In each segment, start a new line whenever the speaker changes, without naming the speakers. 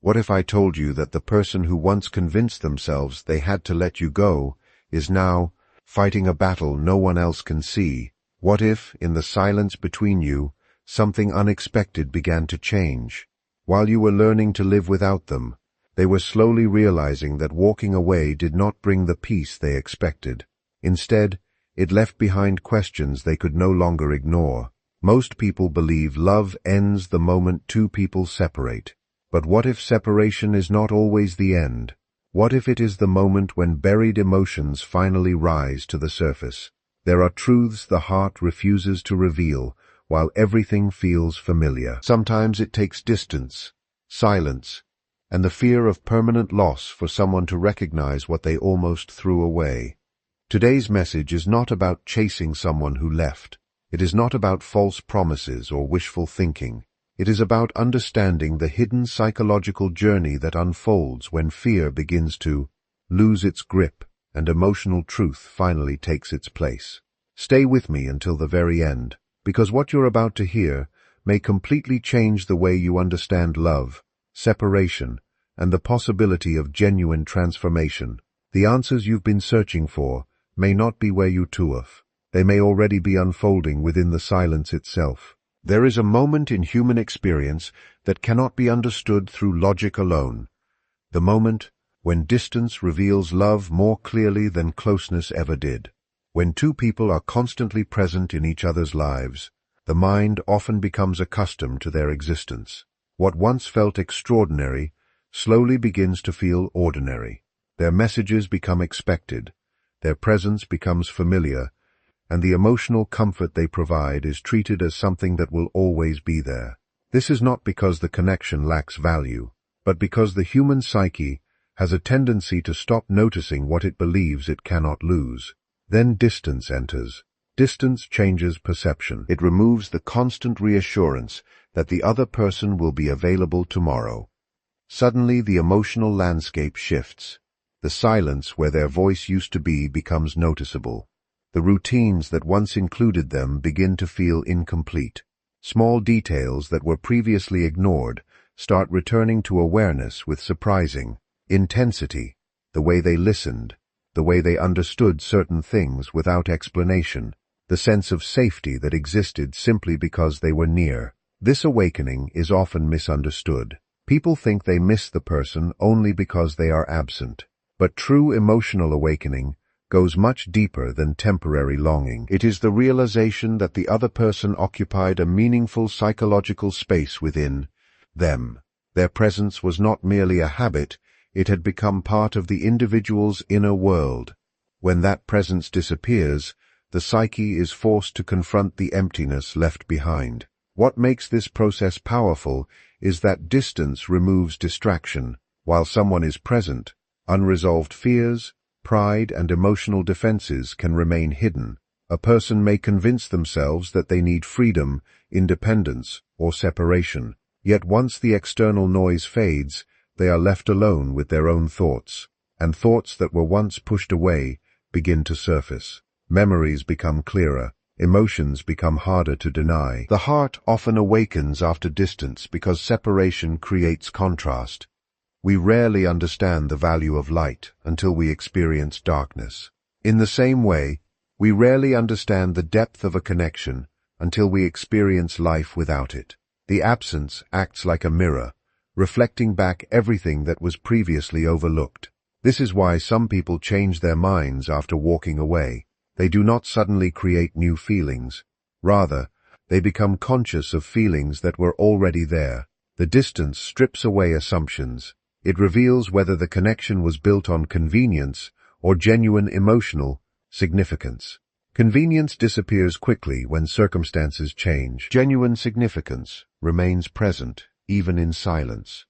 What if I told you that the person who once convinced themselves they had to let you go is now fighting a battle no one else can see? What if, in the silence between you, something unexpected began to change? While you were learning to live without them, they were slowly realizing that walking away did not bring the peace they expected. Instead, it left behind questions they could no longer ignore. Most people believe love ends the moment two people separate. But what if separation is not always the end? What if it is the moment when buried emotions finally rise to the surface? There are truths the heart refuses to reveal, while everything feels familiar. Sometimes it takes distance, silence, and the fear of permanent loss for someone to recognize what they almost threw away. Today's message is not about chasing someone who left. It is not about false promises or wishful thinking. It is about understanding the hidden psychological journey that unfolds when fear begins to lose its grip and emotional truth finally takes its place. Stay with me until the very end, because what you're about to hear may completely change the way you understand love, separation, and the possibility of genuine transformation. The answers you've been searching for may not be where you two of. They may already be unfolding within the silence itself. There is a moment in human experience that cannot be understood through logic alone. The moment when distance reveals love more clearly than closeness ever did. When two people are constantly present in each other's lives, the mind often becomes accustomed to their existence. What once felt extraordinary slowly begins to feel ordinary. Their messages become expected, their presence becomes familiar, and the emotional comfort they provide is treated as something that will always be there. This is not because the connection lacks value, but because the human psyche has a tendency to stop noticing what it believes it cannot lose. Then distance enters. Distance changes perception. It removes the constant reassurance that the other person will be available tomorrow. Suddenly the emotional landscape shifts. The silence where their voice used to be becomes noticeable. The routines that once included them begin to feel incomplete. Small details that were previously ignored start returning to awareness with surprising intensity. The way they listened, the way they understood certain things without explanation, the sense of safety that existed simply because they were near. This awakening is often misunderstood. People think they miss the person only because they are absent. But true emotional awakening goes much deeper than temporary longing. It is the realization that the other person occupied a meaningful psychological space within them. Their presence was not merely a habit, it had become part of the individual's inner world. When that presence disappears, the psyche is forced to confront the emptiness left behind. What makes this process powerful is that distance removes distraction. While someone is present, unresolved fears, pride, and emotional defenses can remain hidden. A person may convince themselves that they need freedom, independence, or separation. Yet once the external noise fades, they are left alone with their own thoughts, and thoughts that were once pushed away begin to surface. Memories become clearer, emotions become harder to deny. The heart often awakens after distance because separation creates contrast. We rarely understand the value of light until we experience darkness. In the same way, we rarely understand the depth of a connection until we experience life without it. The absence acts like a mirror, reflecting back everything that was previously overlooked. This is why some people change their minds after walking away. They do not suddenly create new feelings. Rather, they become conscious of feelings that were already there. The distance strips away assumptions. It reveals whether the connection was built on convenience or genuine emotional significance. Convenience disappears quickly when circumstances change. Genuine significance remains present, even in silence.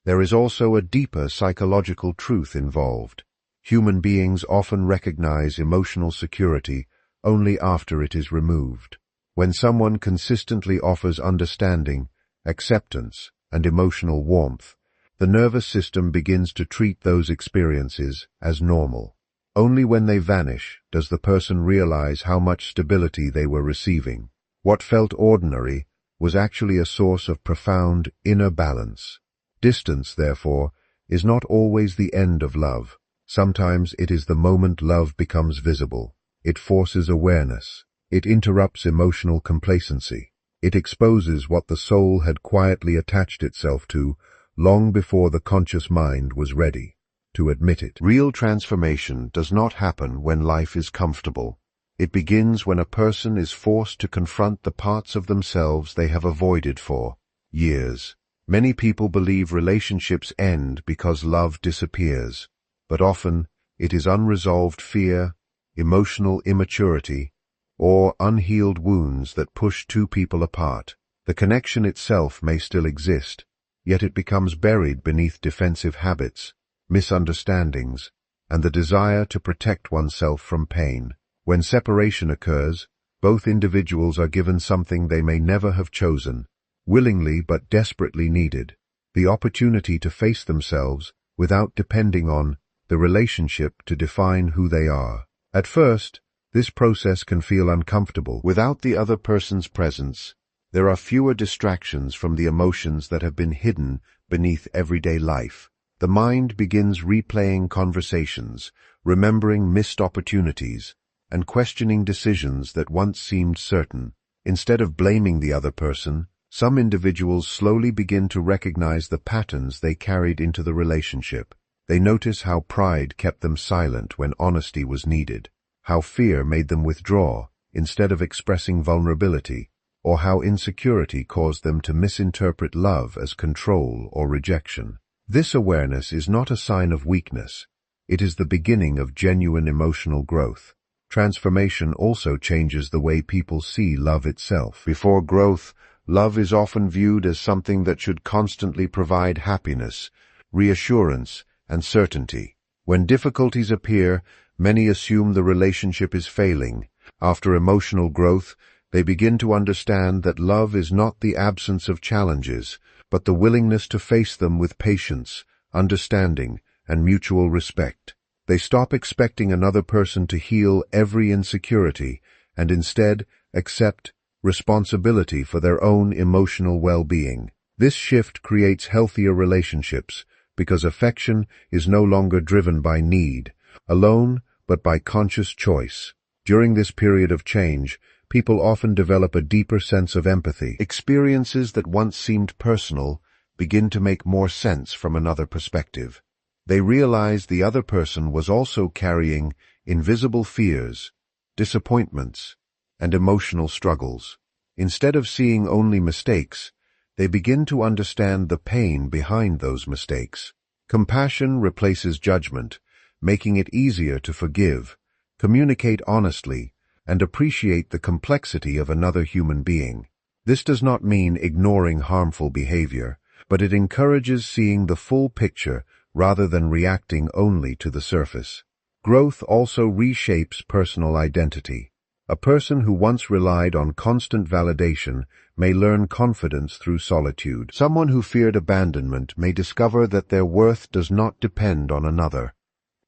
There is also a deeper psychological truth involved. Human beings often recognize emotional security only after it is removed. When someone consistently offers understanding, acceptance, and emotional warmth, the nervous system begins to treat those experiences as normal. Only when they vanish does the person realize how much stability they were receiving. What felt ordinary was actually a source of profound inner balance. Distance, therefore, is not always the end of love. Sometimes it is the moment love becomes visible. It forces awareness. It interrupts emotional complacency. It exposes what the soul had quietly attached itself to long before the conscious mind was ready to admit it. Real transformation does not happen when life is comfortable. It begins when a person is forced to confront the parts of themselves they have avoided for years. Many people believe relationships end because love disappears, but often it is unresolved fear, emotional immaturity, or unhealed wounds that push two people apart. The connection itself may still exist, yet it becomes buried beneath defensive habits, misunderstandings, and the desire to protect oneself from pain. When separation occurs, both individuals are given something they may never have chosen, willingly but desperately needed, the opportunity to face themselves without depending on the relationship to define who they are. At first, this process can feel uncomfortable. Without the other person's presence, there are fewer distractions from the emotions that have been hidden beneath everyday life. The mind begins replaying conversations, remembering missed opportunities, and questioning decisions that once seemed certain. Instead of blaming the other person, some individuals slowly begin to recognize the patterns they carried into the relationship. They notice how pride kept them silent when honesty was needed, how fear made them withdraw instead of expressing vulnerability, or how insecurity caused them to misinterpret love as control or rejection. This awareness is not a sign of weakness. It is the beginning of genuine emotional growth. Transformation also changes the way people see love itself. Before growth, love is often viewed as something that should constantly provide happiness, reassurance, and certainty. When difficulties appear, many assume the relationship is failing. After emotional growth, they begin to understand that love is not the absence of challenges, but the willingness to face them with patience, understanding, and mutual respect. They stop expecting another person to heal every insecurity and instead accept responsibility for their own emotional well-being. This shift creates healthier relationships because affection is no longer driven by need alone, but by conscious choice. During this period of change, people often develop a deeper sense of empathy. Experiences that once seemed personal begin to make more sense from another perspective. They realize the other person was also carrying invisible fears, disappointments, and emotional struggles. Instead of seeing only mistakes, they begin to understand the pain behind those mistakes. Compassion replaces judgment, making it easier to forgive, communicate honestly, and appreciate the complexity of another human being. This does not mean ignoring harmful behavior, but it encourages seeing the full picture rather than reacting only to the surface. Growth also reshapes personal identity. A person who once relied on constant validation may learn confidence through solitude. Someone who feared abandonment may discover that their worth does not depend on another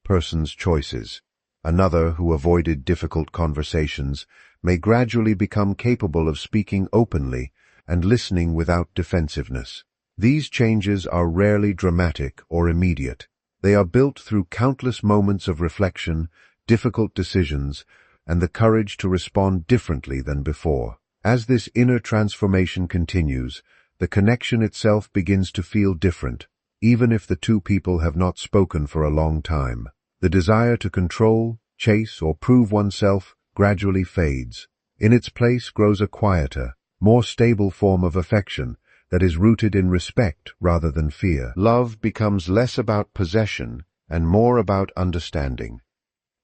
person's choices. Another who avoided difficult conversations may gradually become capable of speaking openly and listening without defensiveness. These changes are rarely dramatic or immediate. They are built through countless moments of reflection, difficult decisions, and the courage to respond differently than before. As this inner transformation continues, the connection itself begins to feel different, even if the two people have not spoken for a long time. The desire to control, chase, or prove oneself gradually fades. In its place grows a quieter, more stable form of affection that is rooted in respect rather than fear. Love becomes less about possession and more about understanding.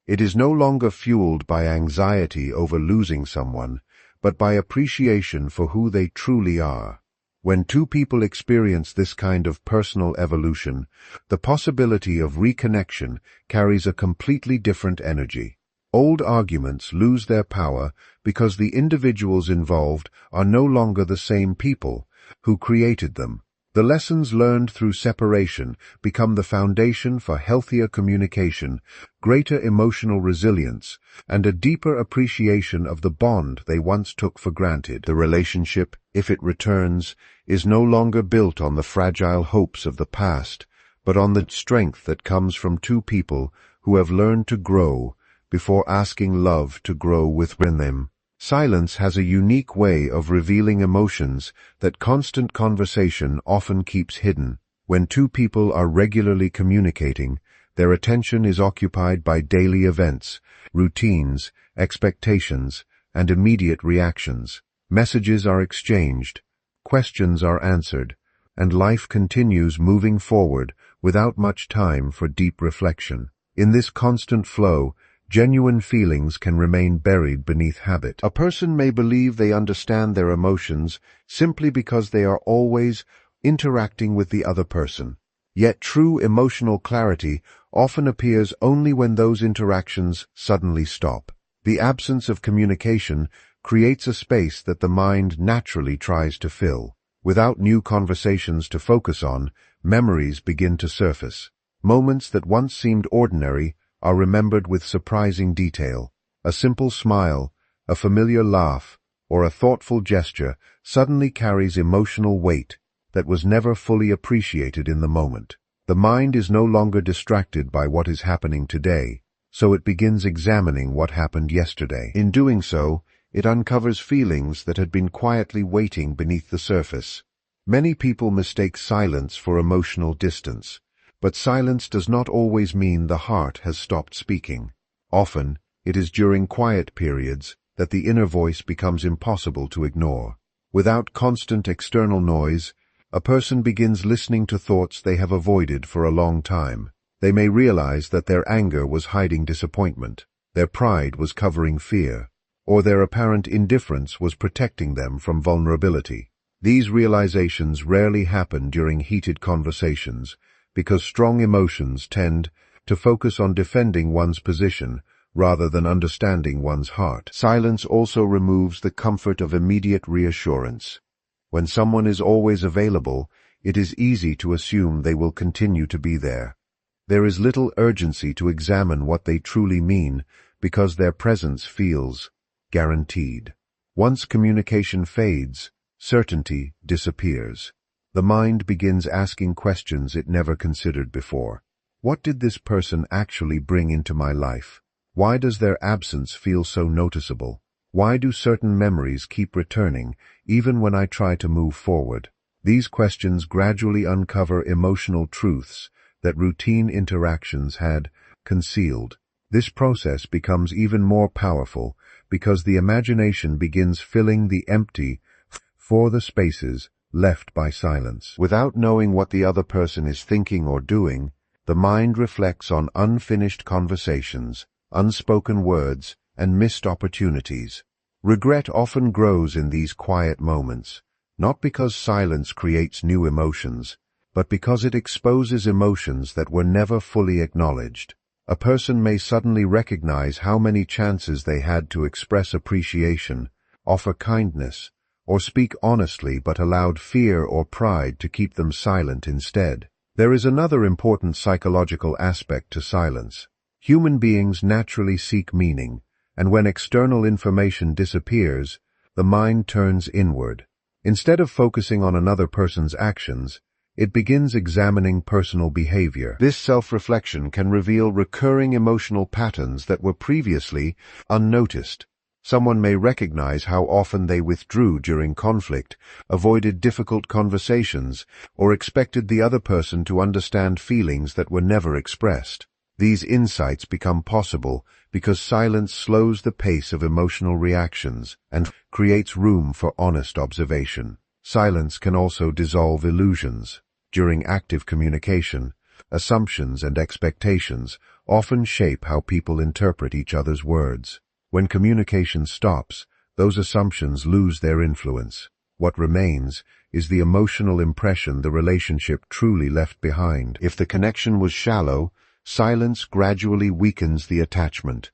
It is no longer fueled by anxiety over losing someone, but by appreciation for who they truly are. When two people experience this kind of personal evolution, the possibility of reconnection carries a completely different energy. Old arguments lose their power because the individuals involved are no longer the same people who created them. The lessons learned through separation become the foundation for healthier communication, greater emotional resilience, and a deeper appreciation of the bond they once took for granted. The relationship, if it returns, is no longer built on the fragile hopes of the past, but on the strength that comes from two people who have learned to grow before asking love to grow within them. Silence has a unique way of revealing emotions that constant conversation often keeps hidden. When two people are regularly communicating, their attention is occupied by daily events, routines, expectations, and immediate reactions. Messages are exchanged, questions are answered, and life continues moving forward without much time for deep reflection. In this constant flow, genuine feelings can remain buried beneath habit. A person may believe they understand their emotions simply because they are always interacting with the other person. Yet true emotional clarity often appears only when those interactions suddenly stop. The absence of communication creates a space that the mind naturally tries to fill. Without new conversations to focus on, memories begin to surface. Moments that once seemed ordinary are remembered with surprising detail. A simple smile, a familiar laugh, or a thoughtful gesture suddenly carries emotional weight that was never fully appreciated in the moment. The mind is no longer distracted by what is happening today, so it begins examining what happened yesterday. In doing so, it uncovers feelings that had been quietly waiting beneath the surface. Many people mistake silence for emotional distance, but silence does not always mean the heart has stopped speaking. Often, it is during quiet periods that the inner voice becomes impossible to ignore. Without constant external noise, a person begins listening to thoughts they have avoided for a long time. They may realize that their anger was hiding disappointment, their pride was covering fear, or their apparent indifference was protecting them from vulnerability. These realizations rarely happen during heated conversations, because strong emotions tend to focus on defending one's position rather than understanding one's heart. Silence also removes the comfort of immediate reassurance. When someone is always available, it is easy to assume they will continue to be there. There is little urgency to examine what they truly mean because their presence feels guaranteed. Once communication fades, certainty disappears. The mind begins asking questions it never considered before. What did this person actually bring into my life? Why does their absence feel so noticeable? Why do certain memories keep returning, even when I try to move forward? These questions gradually uncover emotional truths that routine interactions had concealed. This process becomes even more powerful because the imagination begins filling the empty for the spaces left by silence. Without knowing what the other person is thinking or doing, the mind reflects on unfinished conversations, unspoken words, and missed opportunities. Regret often grows in these quiet moments, not because silence creates new emotions, but because it exposes emotions that were never fully acknowledged. A person may suddenly recognize how many chances they had to express appreciation, offer kindness, or speak honestly but allowed fear or pride to keep them silent instead. There is another important psychological aspect to silence. Human beings naturally seek meaning, and when external information disappears, the mind turns inward. Instead of focusing on another person's actions, it begins examining personal behavior. This self-reflection can reveal recurring emotional patterns that were previously unnoticed. Someone may recognize how often they withdrew during conflict, avoided difficult conversations, or expected the other person to understand feelings that were never expressed. These insights become possible because silence slows the pace of emotional reactions and creates room for honest observation. Silence can also dissolve illusions. During active communication, assumptions and expectations often shape how people interpret each other's words. When communication stops, those assumptions lose their influence. What remains is the emotional impression the relationship truly left behind. If the connection was shallow, silence gradually weakens the attachment.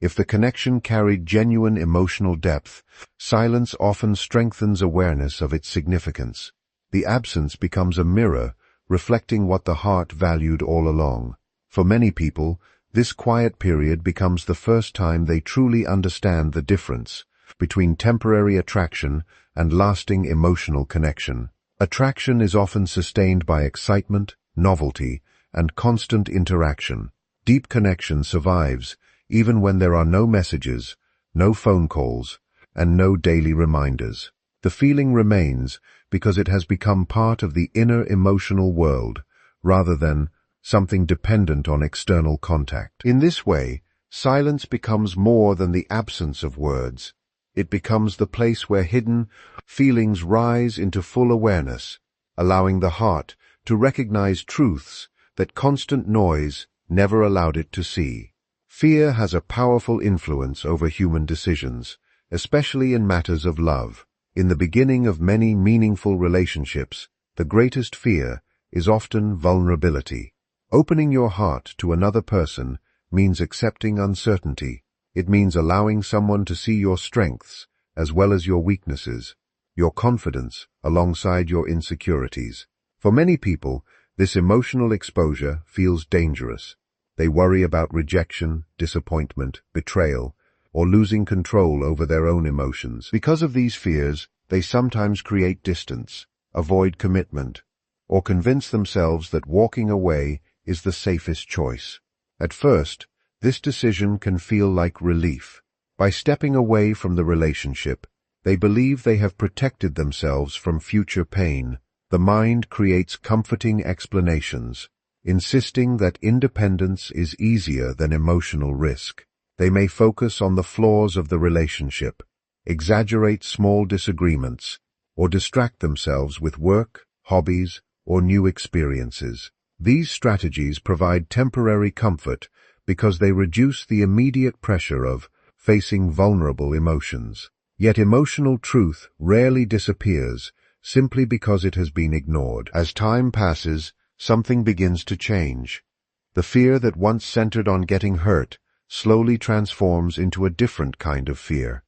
If the connection carried genuine emotional depth, silence often strengthens awareness of its significance. The absence becomes a mirror, reflecting what the heart valued all along. For many people, this quiet period becomes the first time they truly understand the difference between temporary attraction and lasting emotional connection. Attraction is often sustained by excitement, novelty, and constant interaction. Deep connection survives even when there are no messages, no phone calls, and no daily reminders. The feeling remains because it has become part of the inner emotional world rather than something dependent on external contact. In this way, silence becomes more than the absence of words. It becomes the place where hidden feelings rise into full awareness, allowing the heart to recognize truths that constant noise never allowed it to see. Fear has a powerful influence over human decisions, especially in matters of love. In the beginning of many meaningful relationships, the greatest fear is often vulnerability. Opening your heart to another person means accepting uncertainty. It means allowing someone to see your strengths as well as your weaknesses, your confidence alongside your insecurities. For many people, this emotional exposure feels dangerous. They worry about rejection, disappointment, betrayal, or losing control over their own emotions. Because of these fears, they sometimes create distance, avoid commitment, or convince themselves that walking away is the safest choice. At first, this decision can feel like relief. By stepping away from the relationship, they believe they have protected themselves from future pain. The mind creates comforting explanations, insisting that independence is easier than emotional risk. They may focus on the flaws of the relationship, exaggerate small disagreements, or distract themselves with work, hobbies, or new experiences. These strategies provide temporary comfort because they reduce the immediate pressure of facing vulnerable emotions. Yet emotional truth rarely disappears simply because it has been ignored. As time passes, something begins to change. The fear that once centered on getting hurt slowly transforms into a different kind of fear.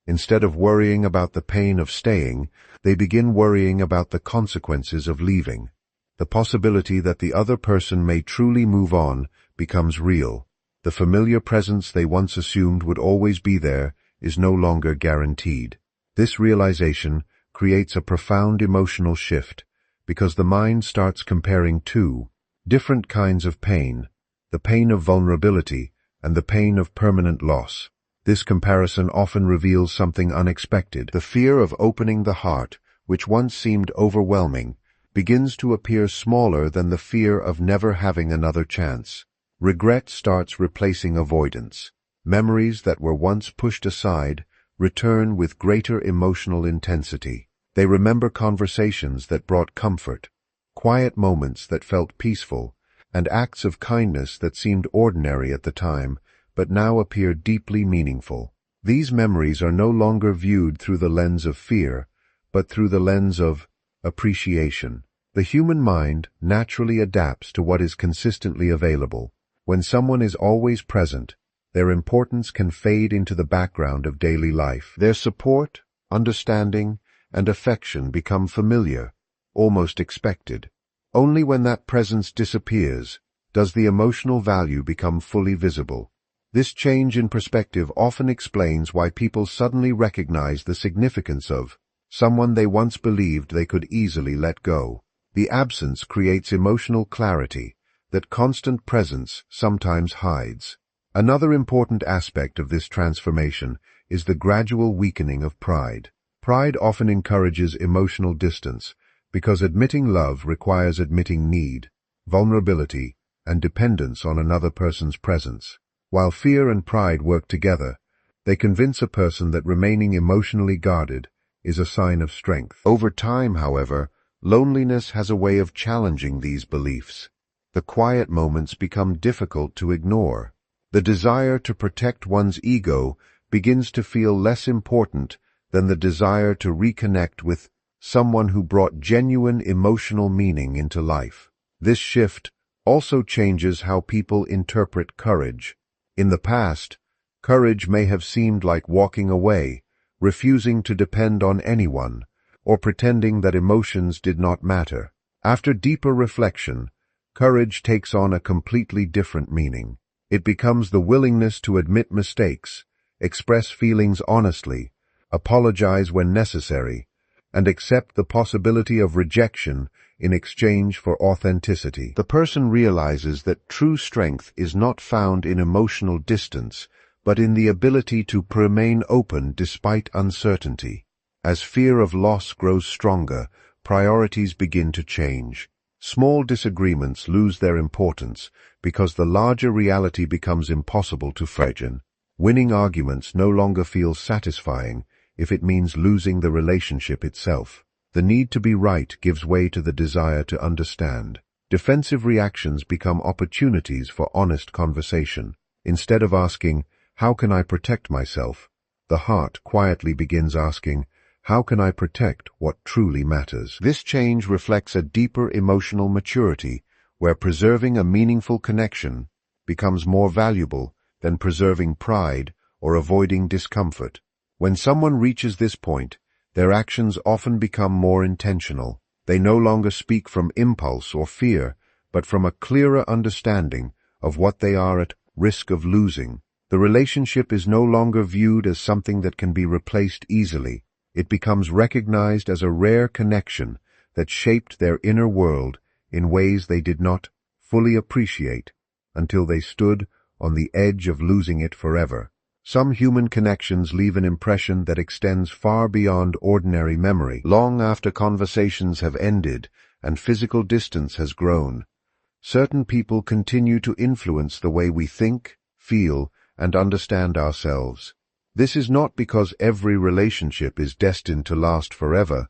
Instead of worrying about the pain of staying, they begin worrying about the consequences of leaving. The possibility that the other person may truly move on becomes real. The familiar presence they once assumed would always be there is no longer guaranteed. This realization creates a profound emotional shift because the mind starts comparing two different kinds of pain, the pain of vulnerability and the pain of permanent loss. This comparison often reveals something unexpected. The fear of opening the heart, which once seemed overwhelming, begins to appear smaller than the fear of never having another chance. Regret starts replacing avoidance. Memories that were once pushed aside return with greater emotional intensity. They remember conversations that brought comfort, quiet moments that felt peaceful, and acts of kindness that seemed ordinary at the time, but now appear deeply meaningful. These memories are no longer viewed through the lens of fear, but through the lens of appreciation. The human mind naturally adapts to what is consistently available. When someone is always present, their importance can fade into the background of daily life. Their support, understanding, and affection become familiar, almost expected. Only when that presence disappears does the emotional value become fully visible. This change in perspective often explains why people suddenly recognize the significance of someone they once believed they could easily let go. The absence creates emotional clarity that constant presence sometimes hides. Another important aspect of this transformation is the gradual weakening of pride. Pride often encourages emotional distance because admitting love requires admitting need, vulnerability, and dependence on another person's presence. While fear and pride work together, they convince a person that remaining emotionally guarded is a sign of strength. Over time, however, loneliness has a way of challenging these beliefs. The quiet moments become difficult to ignore. The desire to protect one's ego begins to feel less important than the desire to reconnect with someone who brought genuine emotional meaning into life. This shift also changes how people interpret courage. In the past, courage may have seemed like walking away, refusing to depend on anyone, or pretending that emotions did not matter. After deeper reflection, courage takes on a completely different meaning. It becomes the willingness to admit mistakes, express feelings honestly, apologize when necessary, and accept the possibility of rejection in exchange for authenticity. The person realizes that true strength is not found in emotional distance, but in the ability to remain open despite uncertainty. As fear of loss grows stronger, priorities begin to change. Small disagreements lose their importance because the larger reality becomes impossible to fragile. Winning arguments no longer feels satisfying if it means losing the relationship itself. The need to be right gives way to the desire to understand. Defensive reactions become opportunities for honest conversation. Instead of asking, "How can I protect myself?" the heart quietly begins asking, "How can I protect what truly matters?" This change reflects a deeper emotional maturity, where preserving a meaningful connection becomes more valuable than preserving pride or avoiding discomfort. When someone reaches this point, their actions often become more intentional. They no longer speak from impulse or fear, but from a clearer understanding of what they are at risk of losing. The relationship is no longer viewed as something that can be replaced easily. It becomes recognized as a rare connection that shaped their inner world in ways they did not fully appreciate until they stood on the edge of losing it forever. Some human connections leave an impression that extends far beyond ordinary memory, long after conversations have ended and physical distance has grown. Certain people continue to influence the way we think, feel, and understand ourselves. This is not because every relationship is destined to last forever,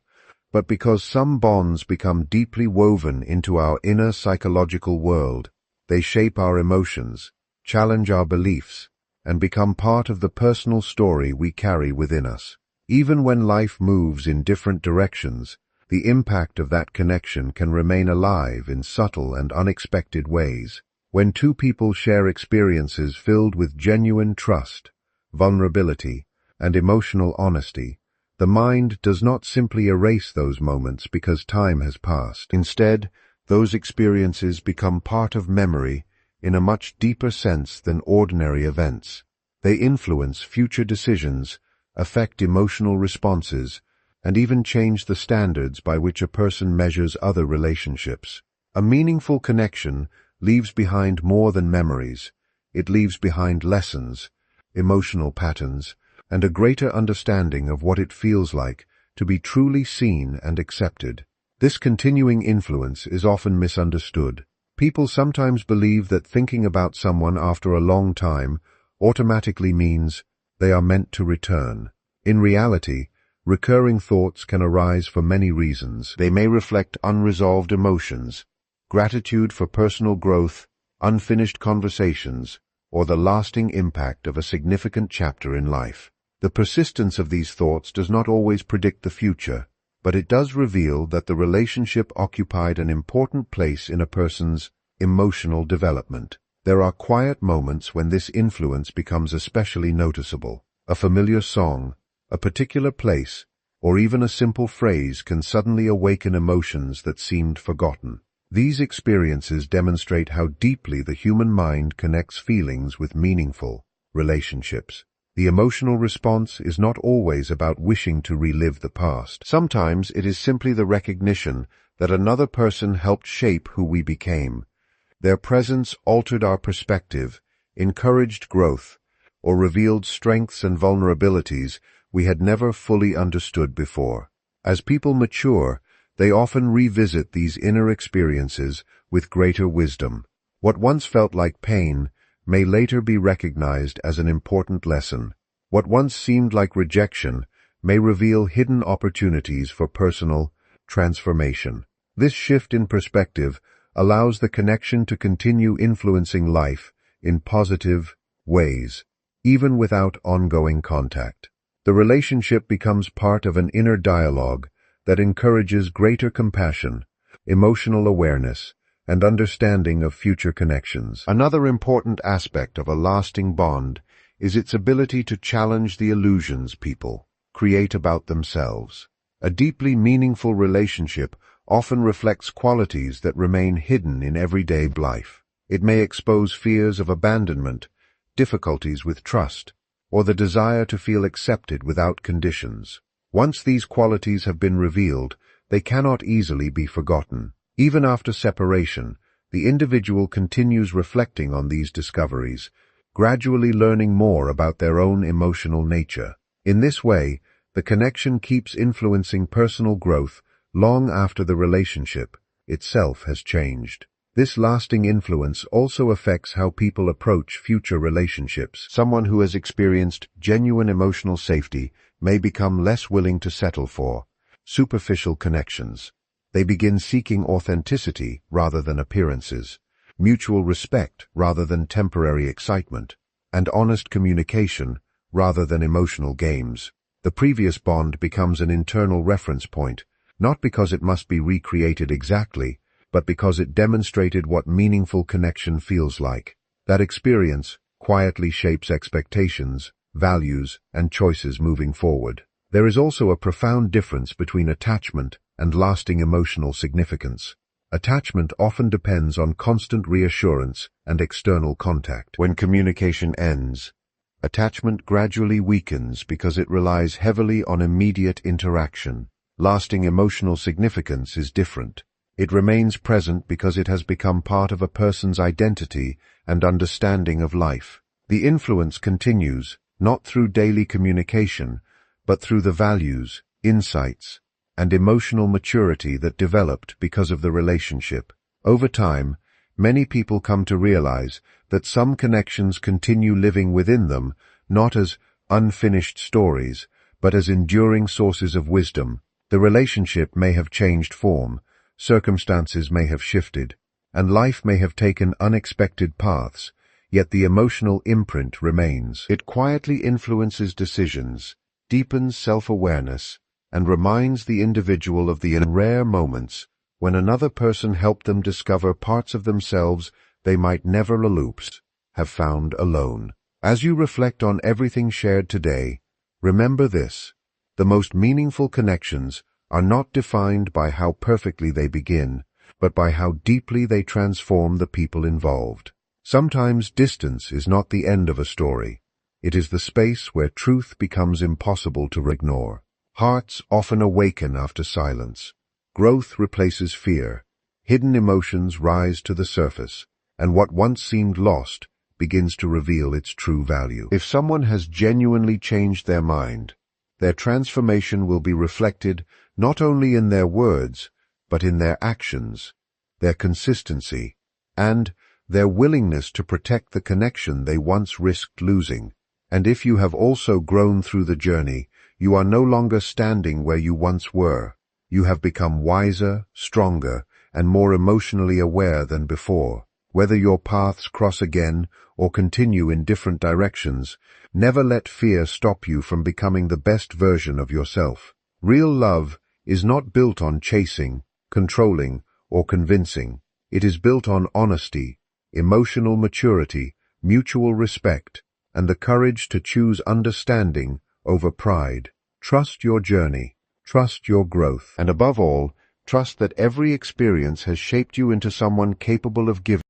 but because some bonds become deeply woven into our inner psychological world. They shape our emotions, challenge our beliefs, and become part of the personal story we carry within us. Even when life moves in different directions, the impact of that connection can remain alive in subtle and unexpected ways. When two people share experiences filled with genuine trust, vulnerability, and emotional honesty, the mind does not simply erase those moments because time has passed. Instead, those experiences become part of memory in a much deeper sense than ordinary events. They influence future decisions, affect emotional responses, and even change the standards by which a person measures other relationships. A meaningful connection leaves behind more than memories. It leaves behind lessons, emotional patterns, and a greater understanding of what it feels like to be truly seen and accepted. This continuing influence is often misunderstood. People sometimes believe that thinking about someone after a long time automatically means they are meant to return. In reality, recurring thoughts can arise for many reasons. They may reflect unresolved emotions, gratitude for personal growth, unfinished conversations, or the lasting impact of a significant chapter in life. The persistence of these thoughts does not always predict the future, but it does reveal that the relationship occupied an important place in a person's emotional development. There are quiet moments when this influence becomes especially noticeable. A familiar song, a particular place, or even a simple phrase can suddenly awaken emotions that seemed forgotten. These experiences demonstrate how deeply the human mind connects feelings with meaningful relationships. The emotional response is not always about wishing to relive the past. Sometimes it is simply the recognition that another person helped shape who we became. Their presence altered our perspective, encouraged growth, or revealed strengths and vulnerabilities we had never fully understood before. As people mature, they often revisit these inner experiences with greater wisdom. What once felt like pain may later be recognized as an important lesson. What once seemed like rejection may reveal hidden opportunities for personal transformation. This shift in perspective allows the connection to continue influencing life in positive ways, even without ongoing contact. The relationship becomes part of an inner dialogue that encourages greater compassion, emotional awareness, and understanding of future connections. Another important aspect of a lasting bond is its ability to challenge the illusions people create about themselves. A deeply meaningful relationship often reflects qualities that remain hidden in everyday life. It may expose fears of abandonment, difficulties with trust, or the desire to feel accepted without conditions. Once these qualities have been revealed, they cannot easily be forgotten. Even after separation, the individual continues reflecting on these discoveries, gradually learning more about their own emotional nature. In this way, the connection keeps influencing personal growth long after the relationship itself has changed. This lasting influence also affects how people approach future relationships. Someone who has experienced genuine emotional safety may become less willing to settle for superficial connections. They begin seeking authenticity rather than appearances, mutual respect rather than temporary excitement, and honest communication rather than emotional games. The previous bond becomes an internal reference point, not because it must be recreated exactly, but because it demonstrated what meaningful connection feels like. That experience quietly shapes expectations, values, and choices moving forward. There is also a profound difference between attachment and lasting emotional significance. Attachment often depends on constant reassurance and external contact. When communication ends, attachment gradually weakens because it relies heavily on immediate interaction. Lasting emotional significance is different. It remains present because it has become part of a person's identity and understanding of life. The influence continues, not through daily communication, but through the values, insights, and emotional maturity that developed because of the relationship. Over time, many people come to realize that some connections continue living within them, not as unfinished stories, but as enduring sources of wisdom. The relationship may have changed form, circumstances may have shifted, and life may have taken unexpected paths, yet the emotional imprint remains. It quietly influences decisions, deepens self-awareness, and reminds the individual of the rare moments when another person helped them discover parts of themselves they might never have found alone. As you reflect on everything shared today, remember this: the most meaningful connections are not defined by how perfectly they begin, but by how deeply they transform the people involved. Sometimes distance is not the end of a story. It is the space where truth becomes impossible to ignore. Hearts often awaken after silence. Growth replaces fear. Hidden emotions rise to the surface, and what once seemed lost begins to reveal its true value. If someone has genuinely changed their mind, their transformation will be reflected not only in their words, but in their actions, their consistency, and their willingness to protect the connection they once risked losing. And if you have also grown through the journey, you are no longer standing where you once were. You have become wiser, stronger, and more emotionally aware than before. Whether your paths cross again or continue in different directions, never let fear stop you from becoming the best version of yourself. Real love is not built on chasing, controlling, or convincing. It is built on honesty, emotional maturity, mutual respect, and the courage to choose understanding over pride. Trust your journey, trust your growth, and above all, trust that every experience has shaped you into someone capable of giving.